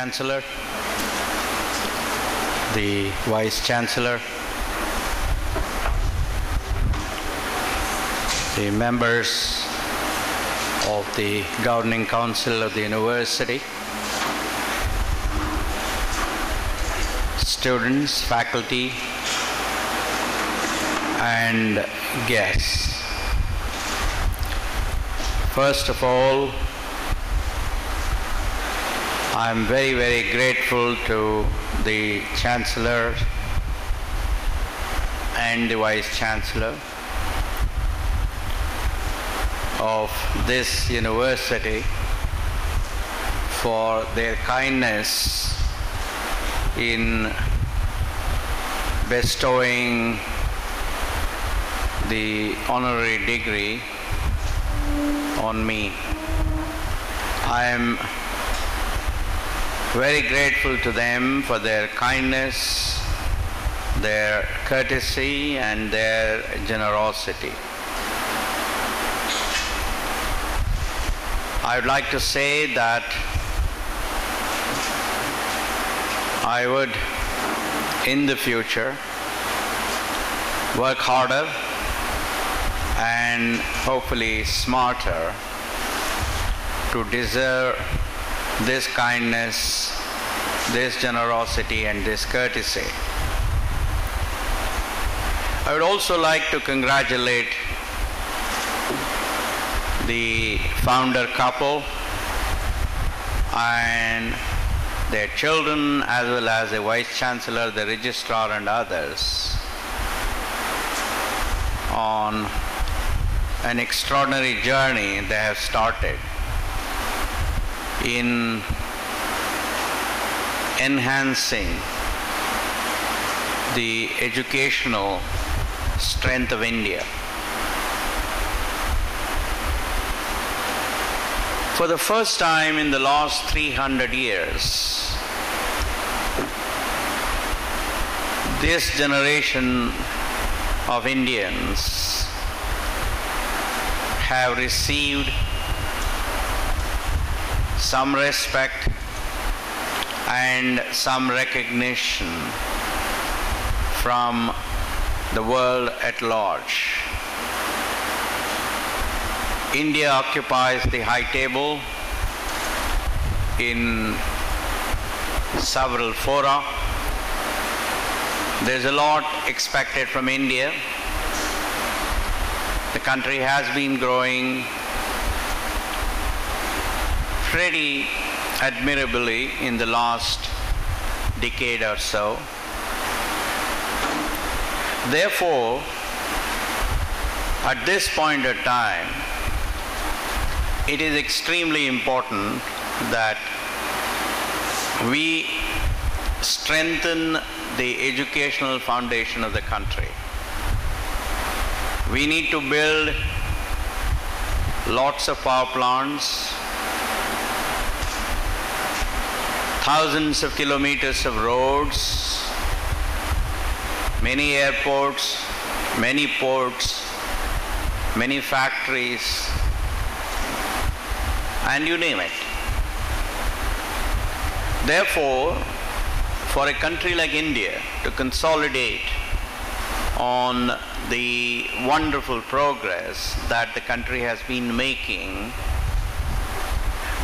Chancellor, the Vice Chancellor, the members of the Governing Council of the University, students, faculty, and guests. First of all, I am very, very grateful to the Chancellor and the Vice Chancellor of this university for their kindness in bestowing the honorary degree on me. I am very grateful to them for their kindness, their courtesy, and their generosity. I would like to say that I would, in the future, work harder and hopefully smarter to deserve this kindness, this generosity, and this courtesy. I would also like to congratulate the founder couple and their children, as well as the Vice Chancellor, the Registrar, and others on an extraordinary journey they have started in enhancing the educational strength of India. For the first time in the last 300 years, this generation of Indians have received some respect and some recognition from the world at large. India occupies the high table in several fora. There's a lot expected from India. The country has been growing pretty admirably in the last decade or so. Therefore, at this point of time, it is extremely important that we strengthen the educational foundation of the country. We need to build lots of power plants, thousands of kilometers of roads, many airports, many ports, many factories, and you name it. Therefore, for a country like India to consolidate on the wonderful progress that the country has been making,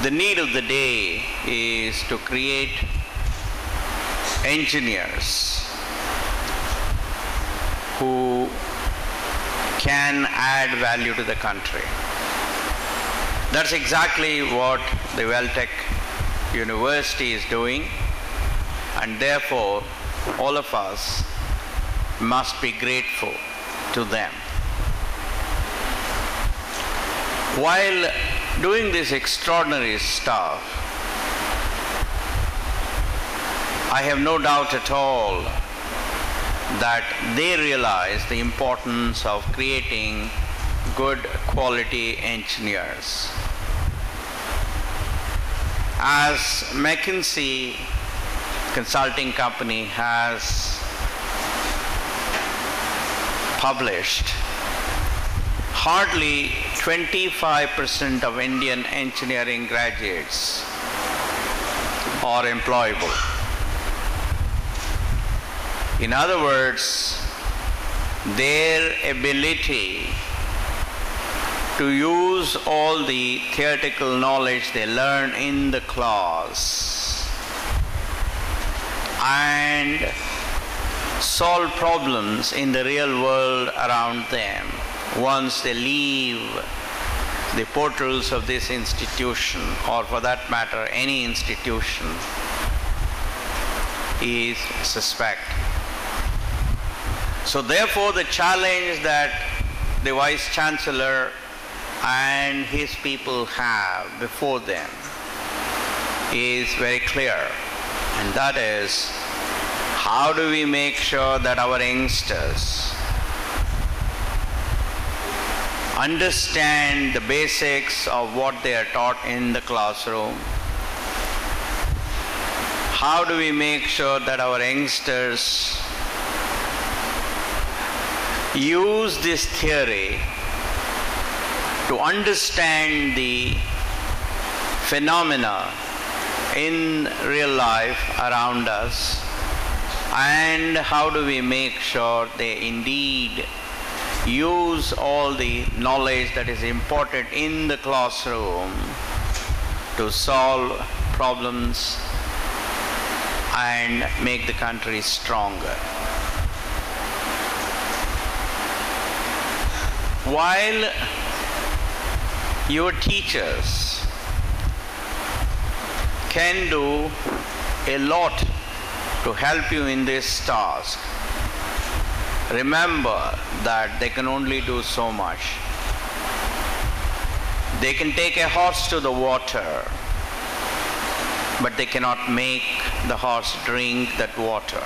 the need of the day is to create engineers who can add value to the country. That's exactly what the VELTECH University is doing, and therefore all of us must be grateful to them. While doing this extraordinary stuff, I have no doubt at all that they realize the importance of creating good quality engineers. As McKinsey consulting company has published, hardly 25% of Indian engineering graduates or employable. In other words, their ability to use all the theoretical knowledge they learn in the class and solve problems in the real world around them once they leave the portals of this institution, or for that matter any institution, is suspect. So therefore the challenge that the Vice Chancellor and his people have before them is very clear, and that is, how do we make sure that our youngsters understand the basics of what they are taught in the classroom? How do we make sure that our youngsters use this theory to understand the phenomena in real life around us? And how do we make sure they indeed use all the knowledge that is important in the classroom to solve problems and make the country stronger? While your teachers can do a lot to help you in this task, remember that they can only do so much. They can take a horse to the water, but they cannot make the horse drink that water.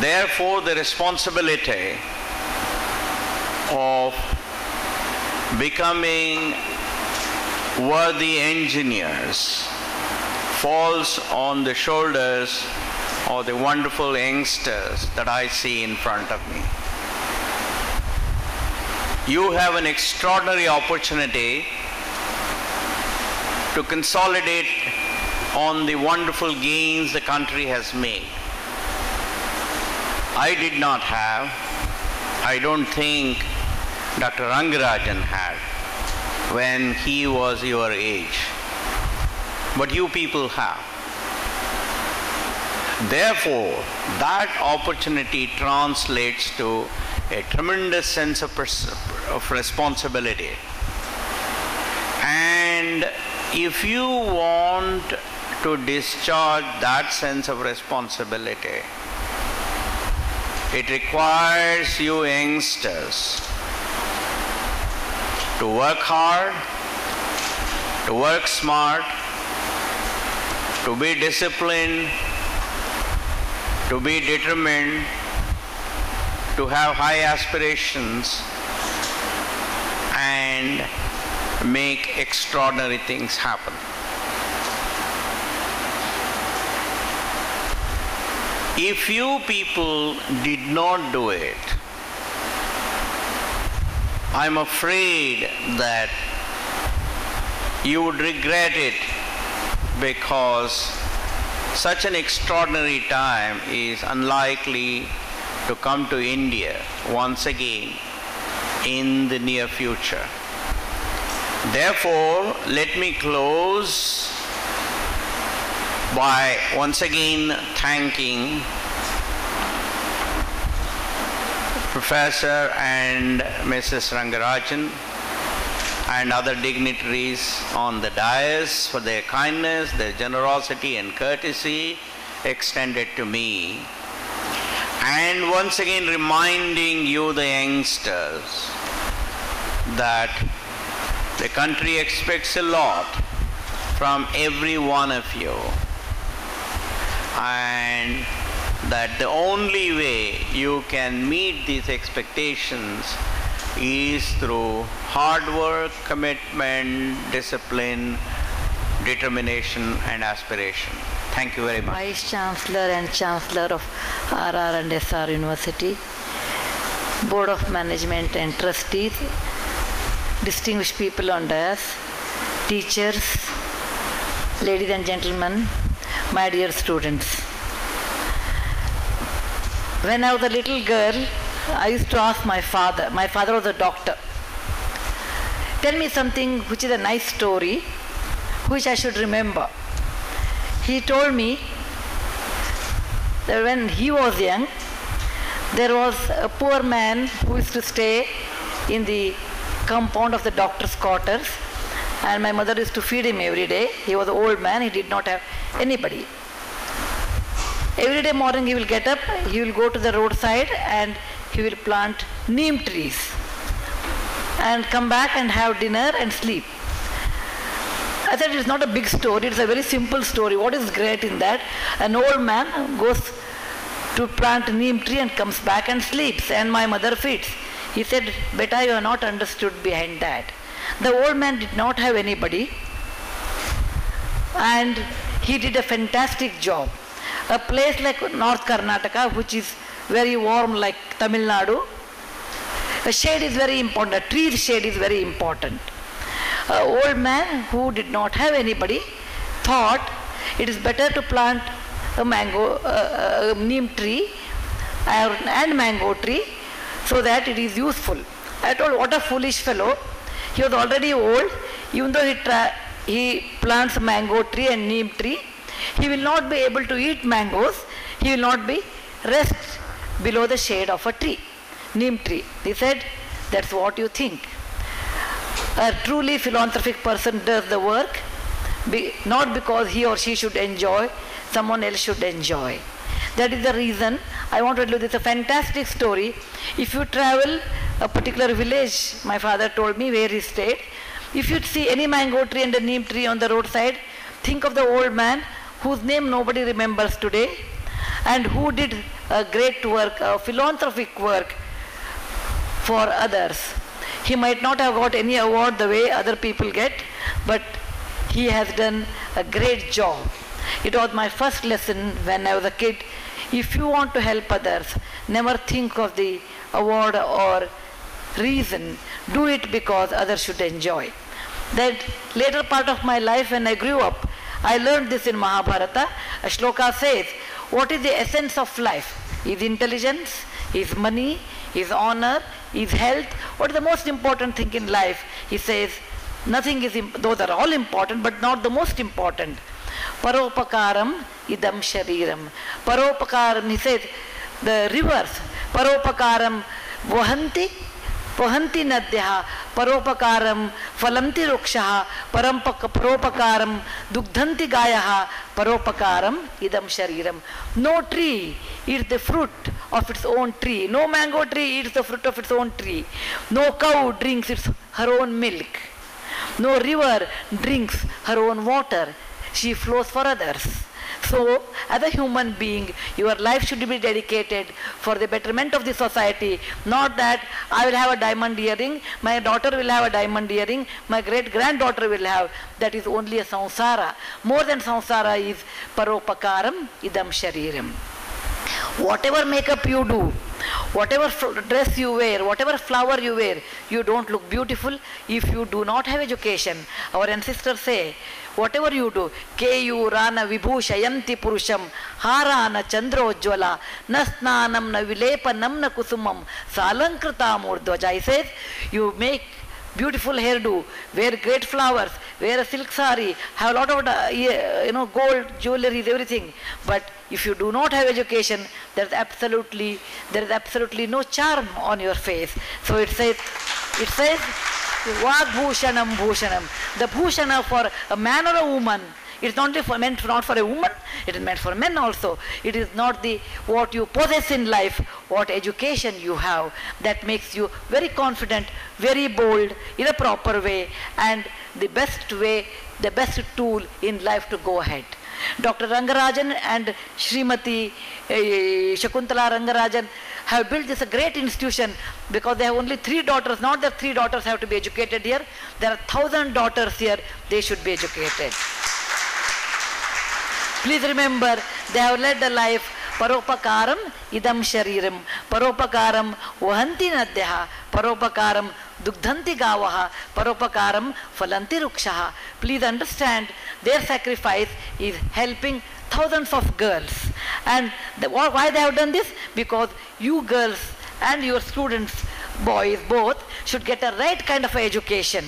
Therefore, the responsibility of becoming worthy engineers falls on the shoulders of the wonderful youngsters that I see in front of me. You have an extraordinary opportunity to consolidate on the wonderful gains the country has made. I did not have, I don't think Dr. Rangarajan had when he was your age, but you people have. Therefore, that opportunity translates to a tremendous sense of responsibility. And if you want to discharge that sense of responsibility, it requires you youngsters to work hard, to work smart, to be disciplined, to be determined, to have high aspirations, and make extraordinary things happen. If you people did not do it, I'm afraid that you would regret it, because such an extraordinary time is unlikely to come to India once again in the near future. Therefore, let me close by once again thanking Professor and Mrs. Rangarajan and other dignitaries on the dais for their kindness, their generosity and courtesy extended to me. And once again reminding you, the youngsters, that the country expects a lot from every one of you, and that the only way you can meet these expectations is through hard work, commitment, discipline, determination and aspiration. Thank you very much. Vice Chancellor and Chancellor of MR.N.R.NARAYANA University, Board of Management and Trustees, distinguished people on dais, teachers, ladies and gentlemen, my dear students. When I was a little girl, I used to ask my father was a doctor, tell me something which is a nice story, which I should remember. He told me that when he was young, there was a poor man who used to stay in the compound of the doctor's quarters, and my mother used to feed him every day. He was an old man, he did not have anybody. Every day morning he will get up, he will go to the roadside and he will plant neem trees and come back and have dinner and sleep. I said it's not a big story, it's a very simple story. What is great in that? An old man goes to plant a neem tree and comes back and sleeps, and my mother feeds. He said, "Beta, you have not understood behind that. The old man did not have anybody and he did a fantastic job. A place like North Karnataka, which is very warm like Tamil Nadu, a shade is very important, a tree's shade is very important. An old man who did not have anybody thought it is better to plant a neem tree and mango tree so that it is useful." I told, what a foolish fellow. He was already old. Even though he plants mango tree and neem tree, he will not be able to eat mangoes. He will not be rest below the shade of a tree, neem tree. He said, that's what you think. A truly philanthropic person does the work not because he or she should enjoy, someone else should enjoy. That is the reason I want to tell you this, a fantastic story. If you travel a particular village, my father told me where he stayed, if you see any mango tree and a neem tree on the roadside, think of the old man whose name nobody remembers today and who did a great work, a philanthropic work for others. He might not have got any award the way other people get, but he has done a great job. It was my first lesson when I was a kid. If you want to help others, never think of the award or reason. Do it because others should enjoy. That later part of my life when I grew up, I learned this in Mahabharata. A shloka says, what is the essence of life? Is intelligence? Is money? Is honor? Is health? What is the most important thing in life? He says, nothing is, those are all important, but not the most important. Paropakaram idam shariram. Paropakaram, he says, the rivers, paropakaram vahanti nadyaha, paropakaram falamti rukshaha, paropakaram dugdhanti gayaha, paropakaram idam shariram. No tree eats the fruit of its own tree. No mango tree eats the fruit of its own tree. No cow drinks her own milk. No river drinks her own water. She flows for others. So, as a human being, your life should be dedicated for the betterment of the society. Not that I will have a diamond earring, my daughter will have a diamond earring, my great-granddaughter will have. That is only a samsara. More than samsara is paropakaram idam shariram. Whatever makeup you do, whatever dress you wear, whatever flower you wear, you don't look beautiful if you do not have education. Our ancestors say, whatever you do, Keyu Rana Vibhushayanti Purusham, Harana Chandrojwala, Nasnanam na Vilepanam na Kusumam, Salankrita Murdhwaja. He says, you make beautiful hairdo, wear great flowers, wear a silk sari, have a lot of gold, jewelry, everything. But if you do not have education, there is absolutely no charm on your face. So it says, Vag Bhushanam Bhushanam. The Bhushana for a man or a woman, it is not meant not for a woman, it is meant for men also. It is not what you possess in life, what education you have, that makes you very confident, very bold, in a proper way, and the best way, the best tool in life to go ahead. Dr. Rangarajan and Srimati Shakuntala Rangarajan have built this a great institution because they have only 3 daughters. Not that 3 daughters have to be educated here. There are 1,000 daughters here. They should be educated. Please remember, they have led a life. Paropakaram idam shariram. Paropakaram vahanti nadyaha. Paropakaram Dugdhanti gavaha paropakaram phalanti rukshaha. Please understand, their sacrifice is helping thousands of girls. And why they have done this? Because you girls and your students, boys both, should get a right kind of education.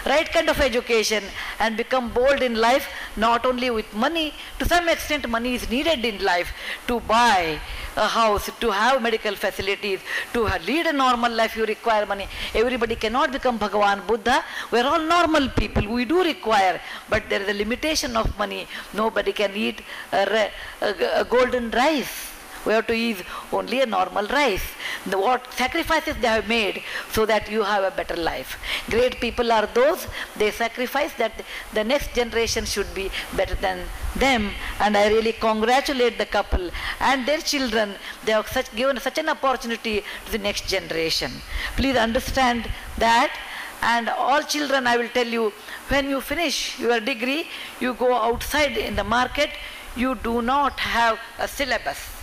Right kind of education and become bold in life, not only with money. To some extent money is needed in life to buy a house, to have medical facilities, to lead a normal life you require money. Everybody cannot become Bhagavan Buddha. We are all normal people, we do require, but there is a limitation of money. Nobody can eat a golden rice. We have to eat only a normal rice. What sacrifices they have made so that you have a better life. Great people are those, they sacrifice that the next generation should be better than them. And I really congratulate the couple and their children. They have given such an opportunity to the next generation. Please understand that. And all children, I will tell you, when you finish your degree, you go outside in the market, you do not have a syllabus.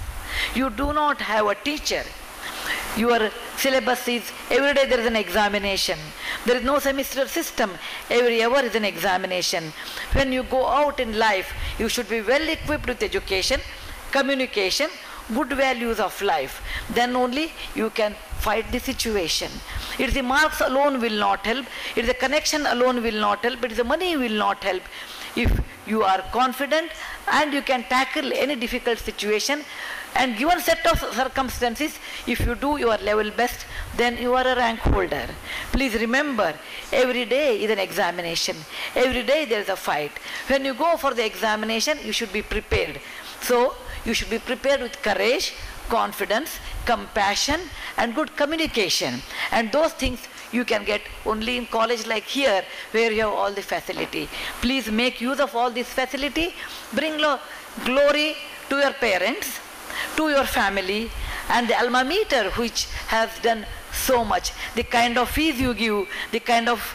You do not have a teacher. Your syllabus is, every day there is an examination. There is no semester system. Every hour is an examination. When you go out in life, you should be well equipped with education, communication, good values of life. Then only you can fight the situation. It is the marks alone will not help. It is the connection alone will not help. It is the money will not help. If you are confident and you can tackle any difficult situation, and given set of circumstances, if you do your level best, then you are a rank holder. Please remember, every day is an examination. Every day there is a fight. When you go for the examination, you should be prepared. So, you should be prepared with courage, confidence, compassion, and good communication. And those things you can get only in college like here, where you have all the facility. Please make use of all this facility. Bring glory to your parents, to your family, and the alma mater which has done so much. The kind of fees you give, the kind of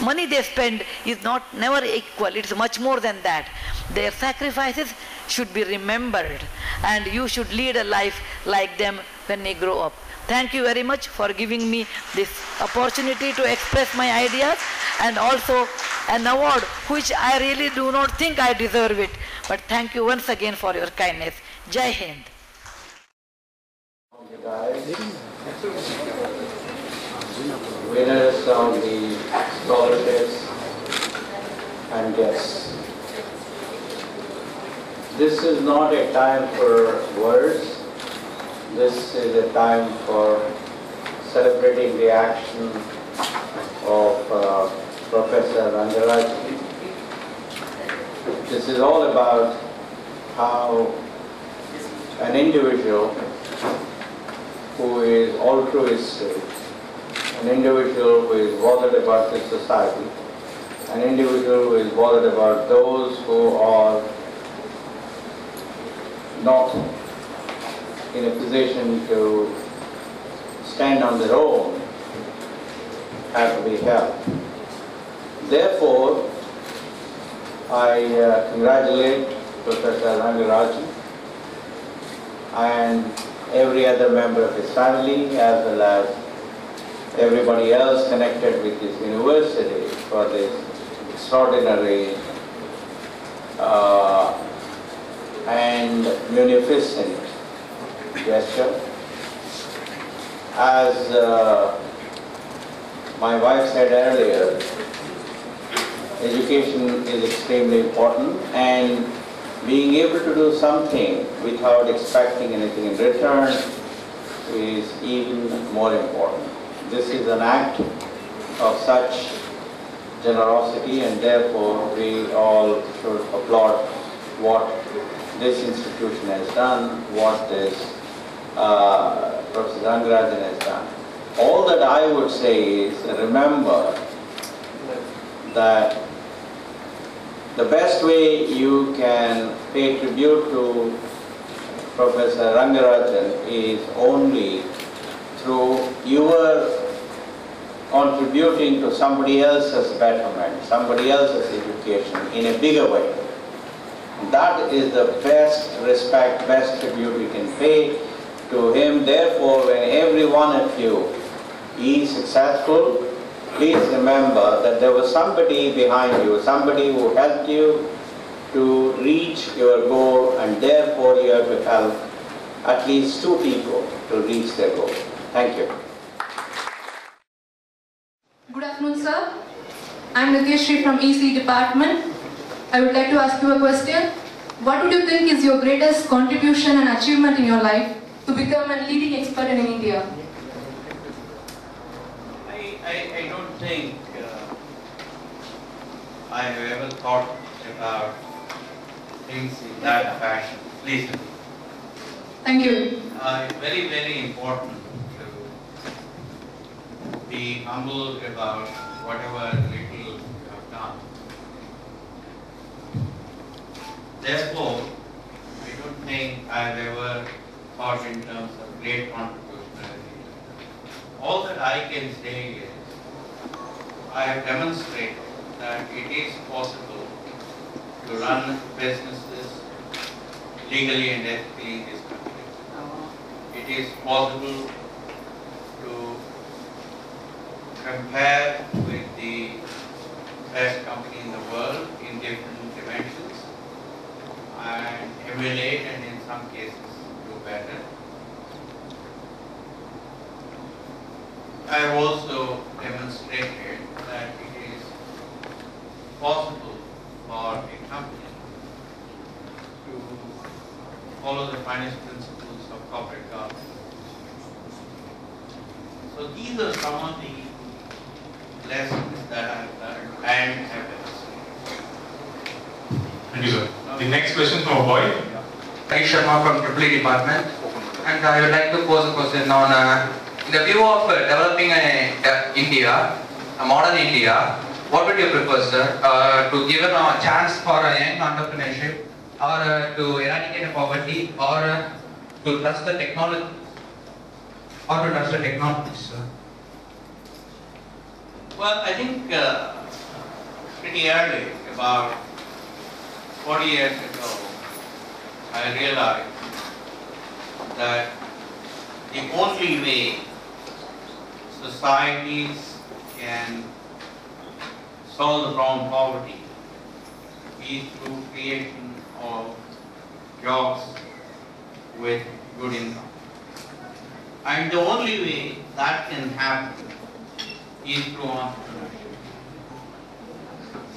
money they spend is never equal. It's much more than that. Their sacrifices should be remembered, and you should lead a life like them when they grow up. Thank you very much for giving me this opportunity to express my ideas, and also an award which I really do not think I deserve it. But thank you once again for your kindness. Jai Hind. Winners of the scholarships and guests. This is not a time for words. This is a time for celebrating the action of Professor Rangarajan. This is all about how an individual who is altruistic, an individual who is bothered about the society, an individual who is bothered about those who are not in a position to stand on their own, have to be helped. Therefore, I congratulate Professor Rangarajan and every other member of his family, as well as everybody else connected with this university for this extraordinary and munificent gesture. As my wife said earlier, education is extremely important, and being able to do something without expecting anything in return is even more important. This is an act of such generosity, and therefore we all should applaud what this institution has done, what this Professor Rangarajan has done. All that I would say is, remember that the best way you can pay tribute to Professor Rangarajan is only through your contributing to somebody else's betterment, somebody else's education in a bigger way. That is the best respect, best tribute we can pay to him. Therefore, when every one of you is successful, please remember that there was somebody behind you, somebody who helped you to reach your goal, and therefore you have to help at least 2 people to reach their goal. Thank you. Good afternoon, sir. I am Nikeshri from EC department. I would like to ask you a question. What would you think is your greatest contribution and achievement in your life to become a leading expert in India? I don't think I have ever thought about things in that fashion. Please. Thank you. It's very, very important to be humble about whatever little you have done. Therefore, I don't think I've ever thought in terms of great contribution. All that I can say is, I have demonstrated that it is possible to run businesses legally and ethically in this country. It is possible to compare with the best company in the world in different dimensions and emulate, and in some cases do better. I have also demonstrated that it is possible for a company to follow the finest principles of corporate governance. So these are some of the lessons that I have learned and have demonstrated. Thank you, sir. The next question from a boy. Rajesh Sharma from EEE department, and I would like to pose a question on in the view of developing India, a modern India. What would you prefer, sir? To give a chance for a young entrepreneurship, or to eradicate poverty, or to trust the technology, sir? Well, I think pretty early, about 40 years ago, I realized that the only way societies can solve the problem of poverty is through creation of jobs with good income. And the only way that can happen is through entrepreneurship.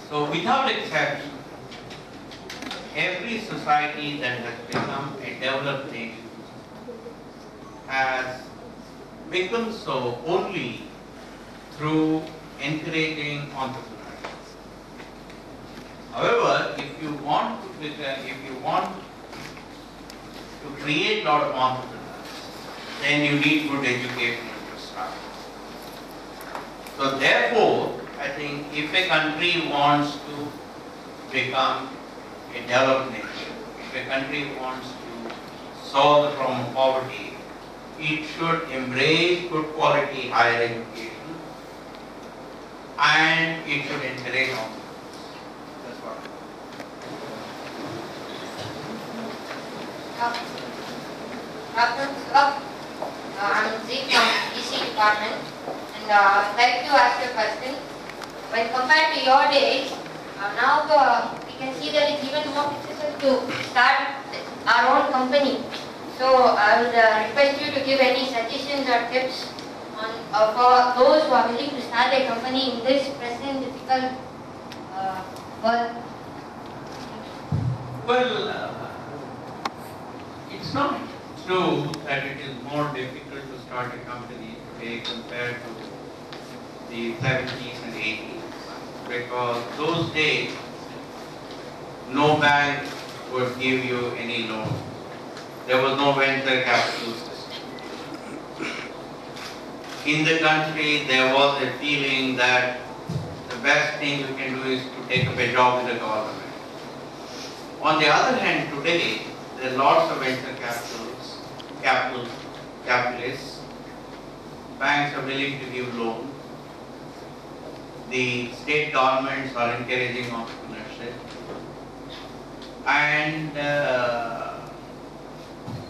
So without exception, every society that has become a developed nation has become so only through encouraging entrepreneurship. However, if you want to create a lot of entrepreneurs, then you need good education infrastructure. So therefore, I think if a country wants to become a developed nation, if a country wants to solve the problem of poverty, it should embrace good quality higher education and it should encourage entrepreneurs. That's what I'm Z from EC department, and I'd like to ask you a question. When compared to your days, now we can see that it's even more difficult to start our own company. So I would request you to give any suggestions or tips on for those who are willing to start a company in this present difficult world. Well, it's not true that it is more difficult to start a company today compared to the 70s and 80s, because those days no bank would give you any loan. There was no venture capital system. In the country, there was a feeling that the best thing you can do is to take up a job with the government. On the other hand, today, there are lots of venture capitalists. Banks are willing to give loans. The state governments are encouraging entrepreneurship. And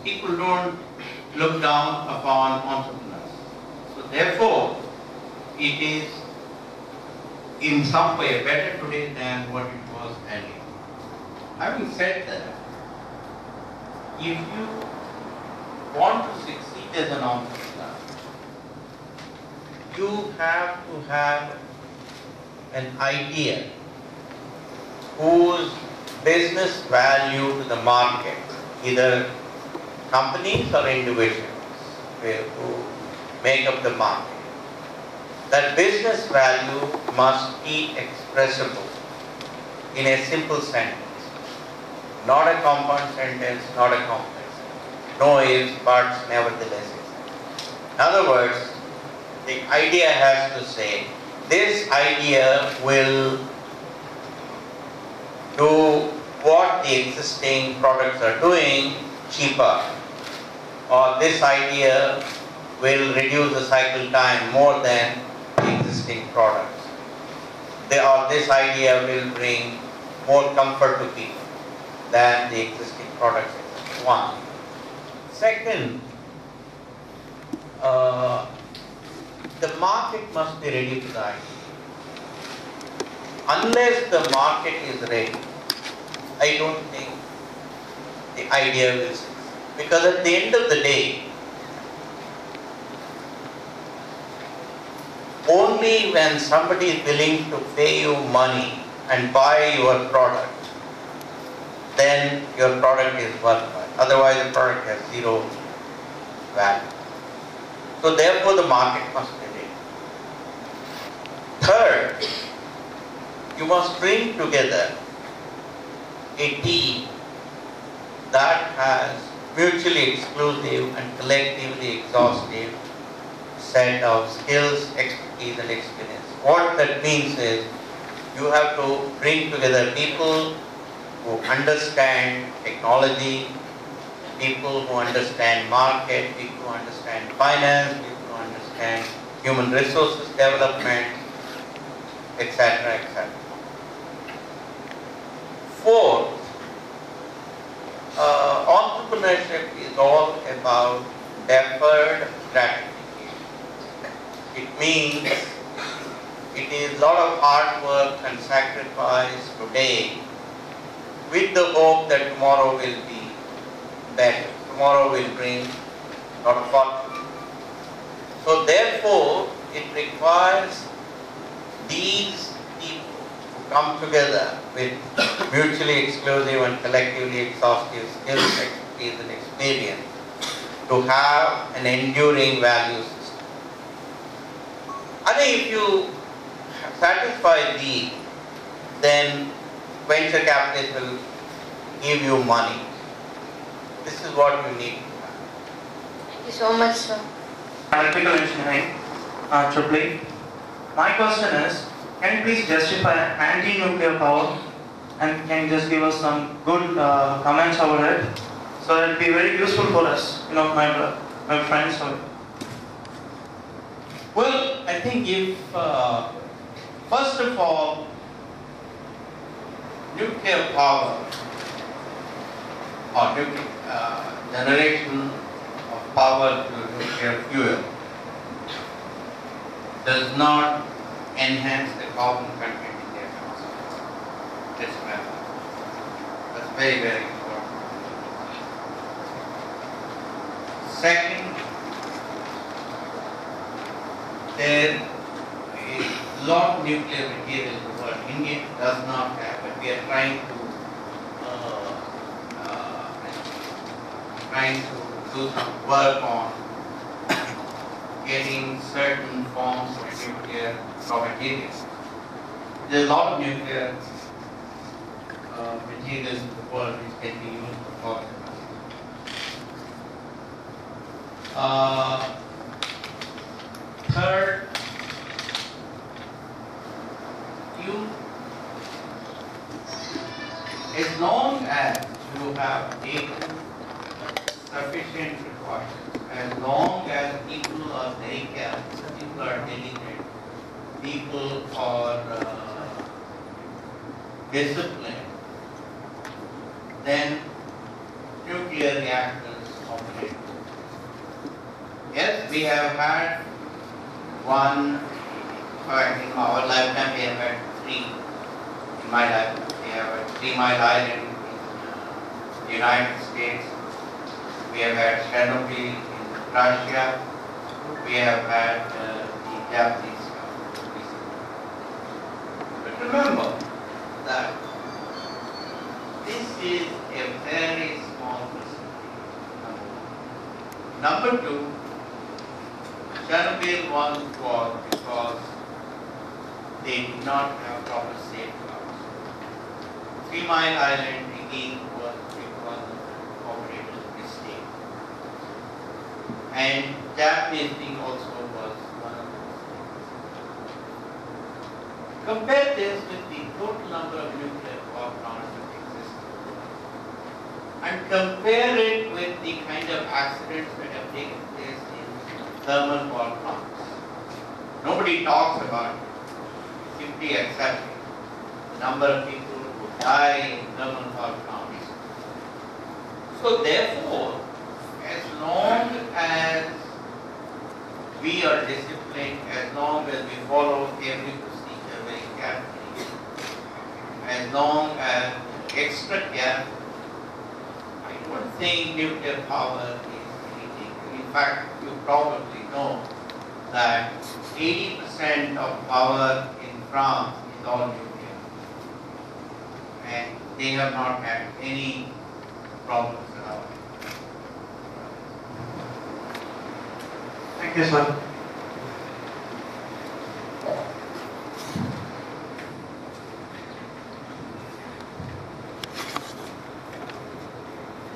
people don't look down upon entrepreneurs. So therefore, it is in some way better today than what it was earlier. Having said that, if you want to succeed as an entrepreneur, you have to have an idea whose business value to the market, either companies or individuals who make up the market, that business value must be expressible in a simple sentence. Not a compound sentence, not a complex sentence. No ifs, buts, nevertheless. In other words, the idea has to say, this idea will do what the existing products are doing cheaper, or this idea will reduce the cycle time more than the existing products. Or this idea will bring more comfort to people than the existing products. One. Second, the market must be ready for the idea. Unless the market is ready, I don't think the idea will succeed. Because at the end of the day, only when somebody is willing to pay you money and buy your product, then your product is worthwhile. Otherwise, the product has zero value. So therefore, the market must be ready. Third, you must bring together a team that has mutually exclusive and collectively exhaustive set of skills, expertise and experience. What that means is, you have to bring together people who understand technology, people who understand market, people who understand finance, people who understand human resources development, etc., etc. Fourth, entrepreneurship is all about deferred gratification. It means it is a lot of hard work and sacrifice today with the hope that tomorrow will be better. Tomorrow will bring a lot of fortune. So therefore, it requires these people who come together with mutually exclusive and collectively exhaustive skills, expertise and experience to have an enduring value system. I think if you satisfy these, then venture capitalists will give you money. This is what you need to have. Thank you so much, sir. Electrical engineering, AAA. My question is, can you please justify anti-nuclear power and can you just give us some good comments over it? So it will be very useful for us, my friends. Well, I think if, first of all, nuclear power or generation of power through nuclear fuel does not enhance the carbon content in the atmosphere. Let's remember. That's very, very important. Second, there is a lot of nuclear material in the world. India does not have, but we are trying to do some work on getting certain forms of nuclear raw materials. There are a lot of nuclear materials in the world which can be used for power. Third, as long as you have taken sufficient precautions, as long as people are very careful, people are diligent, people are disciplined, then nuclear reactors operate. Yes, we have had one in our lifetime we have had 3, in my lifetime, we have had 3 Mile Island in the United States, we have had Chernobyl in Russia, we have had the Japanese recently. But remember that this is a very small percentage. Number 2, Chernobyl was because they did not have proper safeguards. 3 Mile Island again was because of the operator's mistake. And Japanese thing also was one of those things. Compare this with the total number of nuclear power plants that exist and compare it with the kind of accidents that have taken place in thermal power plants. Nobody talks about it, simply accepting the number of people who die in thermal power plants. So therefore, as long as we are disciplined, as long as we follow every procedure very carefully, as long as extra careful, I don't think nuclear power is anything. In fact, you probably know that 80% of power in France is all nuclear. And they have not had any problems at all. Thank you, sir.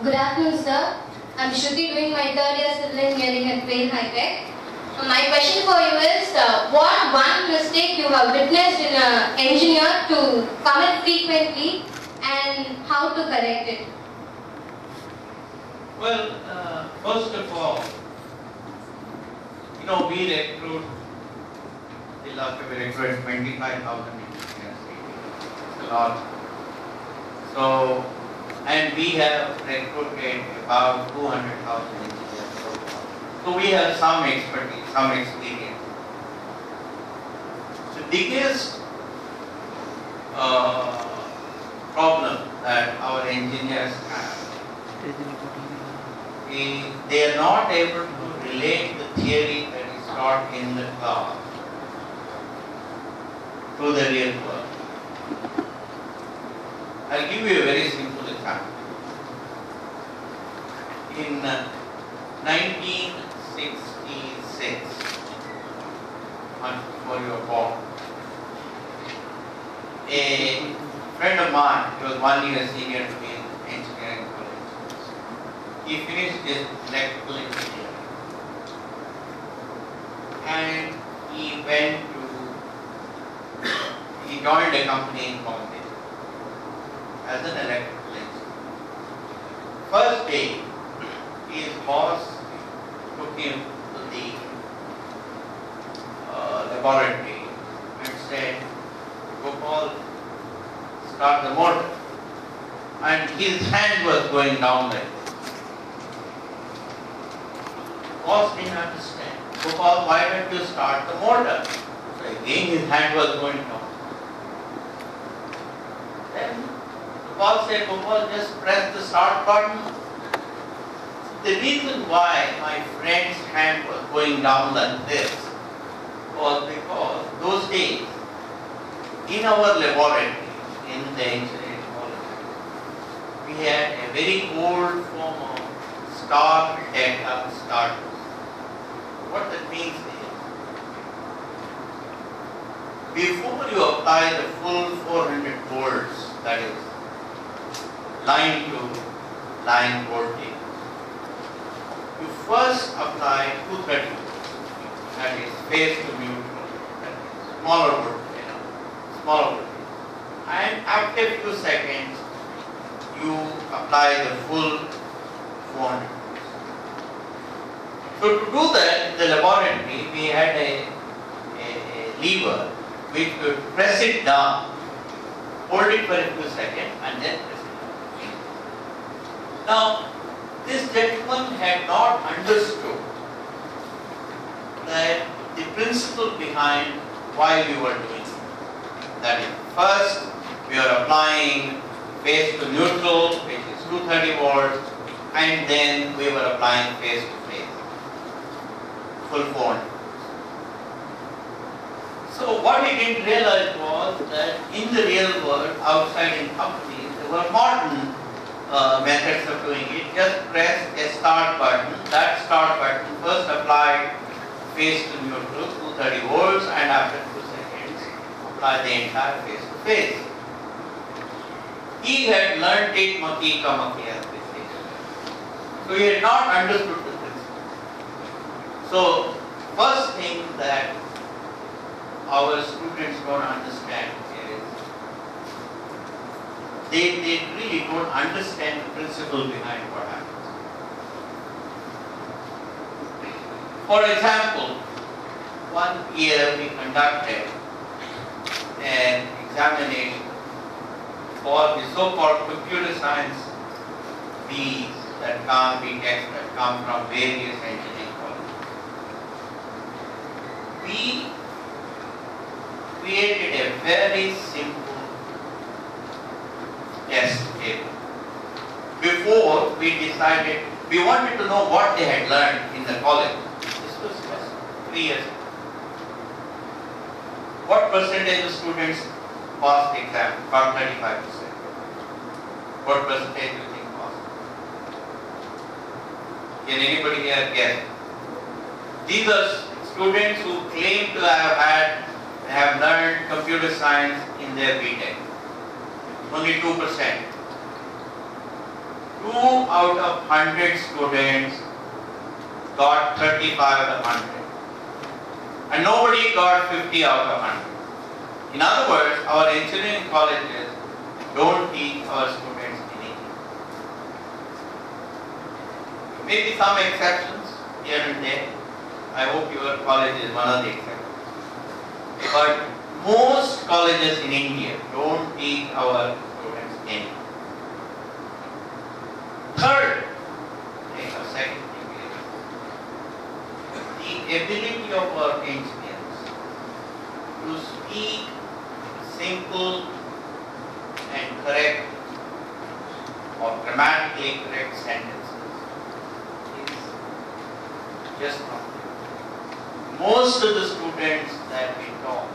Good afternoon, sir. I'm Shruti, doing my 3rd year civil engineering at Vail High Tech. My question for you is, what one mistake you have witnessed in an engineer to commit frequently and how to correct it? Well, first of all, we recruit, last year we recruited 25,000 engineers. It's a lot. So, and we have recruited about 200,000 engineers so far. So we have some expertise, some experience. The biggest problem that our engineers have is they are not able to relate the theory that is taught in the class to the real world. I'll give you a very simple example. In 1966, months before you were born, a friend of mine, he was 1 year senior to me in engineering college, he finished his electrical engineering and he joined a company in Bombay as an electrical engineer. First day, his boss took him to the laboratory and said, Gopal, start the motor. And his hand was going down like this. Boss didn't understand. Gopal, why don't you start the motor? So again his hand was going down. Then the boss said, Gopal, just press the start button. The reason why my friend's hand was going down like this was because those days in our laboratory, in the engineering college, we had a very old form of star data starters. What that means is, before you apply the full 400 volts, that is line to line voltage, you first apply 230 volts, that is phase to neutral, that is smaller voltage, smaller voltage. And after a few seconds, you apply the full 400 volts. So to do that, in the laboratory, we had a lever which would press it down, hold it for a few seconds, and then press it down. Now, this gentleman had not understood that the principle behind while we were doing it. That is, first we are applying phase to neutral, which is 230 volts, and then we were applying phase to phase, full 400. So what we didn't realize was that in the real world, outside in companies, there were modern methods of doing it. Just press a start button. That start button first applied phase to neutral, 230 volts, and after 2 seconds, apply the entire phase to phase. He had learnt it makika makia, so he had not understood the principle. So first thing that our students don't understand is they really don't understand the principle behind what happens. For example, one year we conducted an examination for the so-called computer science B's that come from various engineering colleges. We created a very simple test table. Before we decided, we wanted to know what they had learned in the college. This was just 3 years ago. What percentage of students passed the exam? About 35%. What percentage do you think passed? Can anybody here guess? These are students who claim to have learned computer science in their BTech. Only 2%. 2 out of 100 students got 35 out of 100. And nobody got 50 out of 100. In other words, our engineering colleges don't teach our students anything. Maybe some exceptions here and there. I hope your college is one of the exceptions. But most colleges in India don't teach our students anything. Third, or second thing is the ability of our engineers to speak simple and correct or grammatically correct sentences is just not there. Most of the students that we taught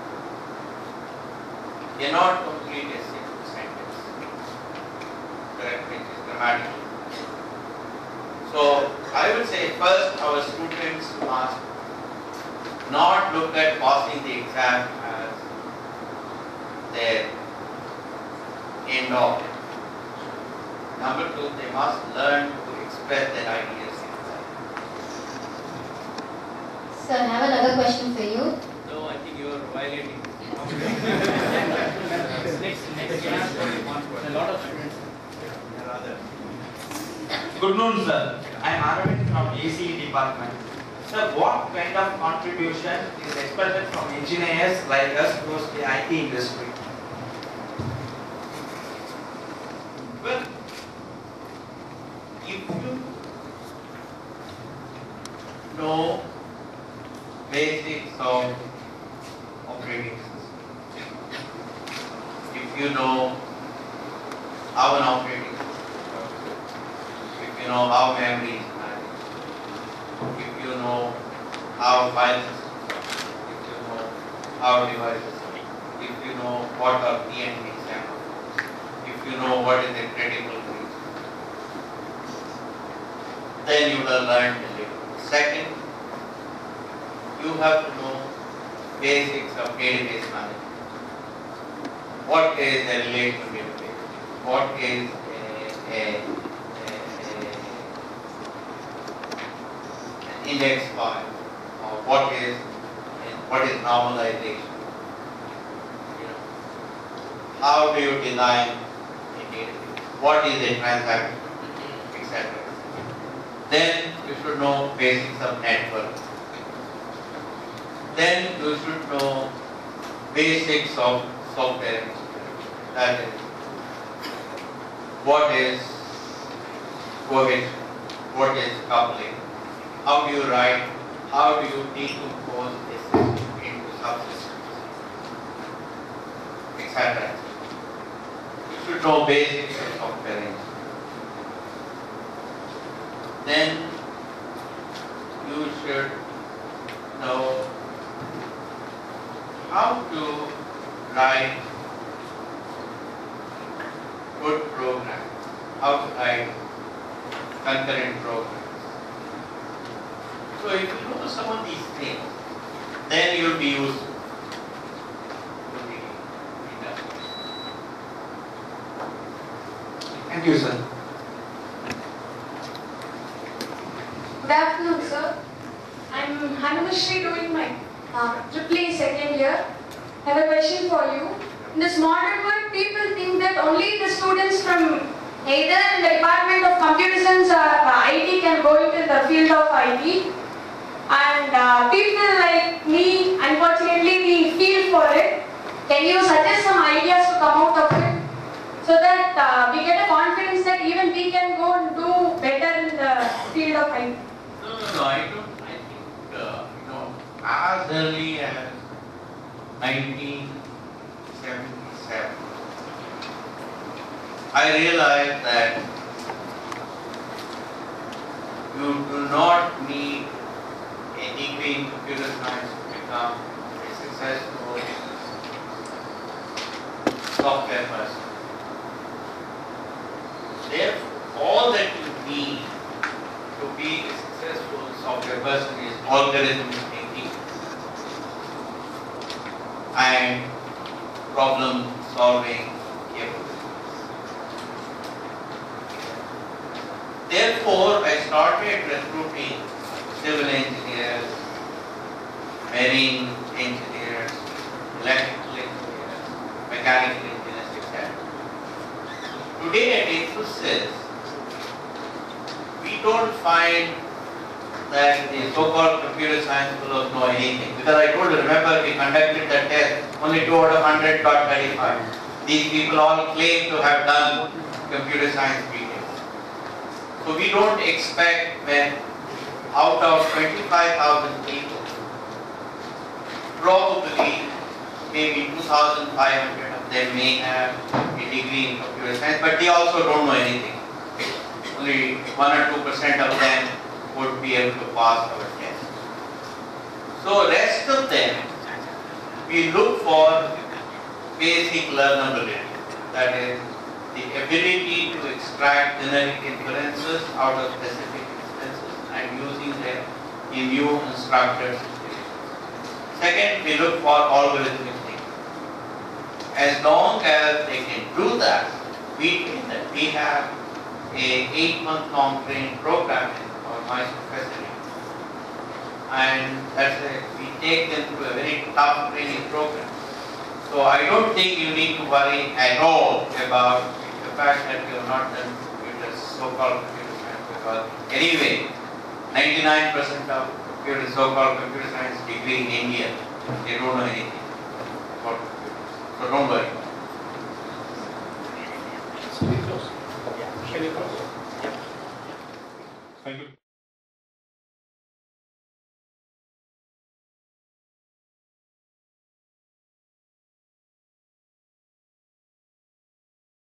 cannot complete a simple sentence, correct, which is grammatically. So I would say first our students must not look at passing the exam as their end of it. Number 2, they must learn to express their ideas inside. Sir, I have another question for you. No, I think you are violating. A lot of students. Good noon, sir. I am Arvind from ACE department. Sir, what kind of contribution is expected from engineers like us towards the IT industry? Well, if you know basics of operating system, if you know how an operating system works, if you know how memory is managed, if you know how file systems work, if you know how devices work, if you know what are P&D samples, if you know what is a critical reason, then you will have learned a little. Second, you have to know basics of database management. What is a relational database? What is an index file? Or what is normalization? How do you design a database? What is a transaction? Etc. Then you should know basics of network. Then you should know basics of software engineering. That is, what is cohesion, what is coupling, how do you write, how do you decompose a system into subsystems. etc. You should know basics of software engineering. Then you should know how to write good programs, how to write concurrent programs. So if you know some of these things, then you'll be useful to the industry. Thank you, sir. Good afternoon, sir. I'm Hanumashri doing my AAA second year. I have a question for you. In this modern world, people think that only the students from either in the Department of Computer Science or IT can go into the field of IT. And people like me, unfortunately, we feel for it. Can you suggest some ideas to come out of it? So that we get a confidence that even we can go and do better in the field of IT. No, I don't. I think, as early as 1977, I realized that you do not need a degree in computer science to become a successful software person. Therefore, all that you need to be a successful software person is algorithmic thinking and problem solving capabilities. Therefore, I started recruiting civil engineers, marine engineers, electrical engineers, mechanical engineers, etc. Today at Infosys, we don't find that the so-called computer science fellows know anything. Because I told you, remember we conducted the test, only 2 out of 100 got 35. These people all claim to have done computer science details. So we don't expect when out of 25,000 people, probably maybe 2,500 of them may have a degree in computer science, but they also don't know anything. Only 1 or 2% of them would be able to pass our test. So rest of them, we look for basic learnability, that is the ability to extract generic inferences out of specific instances and using them in new unstructured situations. Second, we look for algorithmic thinking. As long as they can do that, we think that we have a 8-month-long training program in our Mysore facility. And we take them through a very tough training program. So I don't think you need to worry at all about the fact that you have not done so-called computer science, because anyway, 99% of so-called computer science degree in India, they don't know anything about computers. So don't worry. Thank you.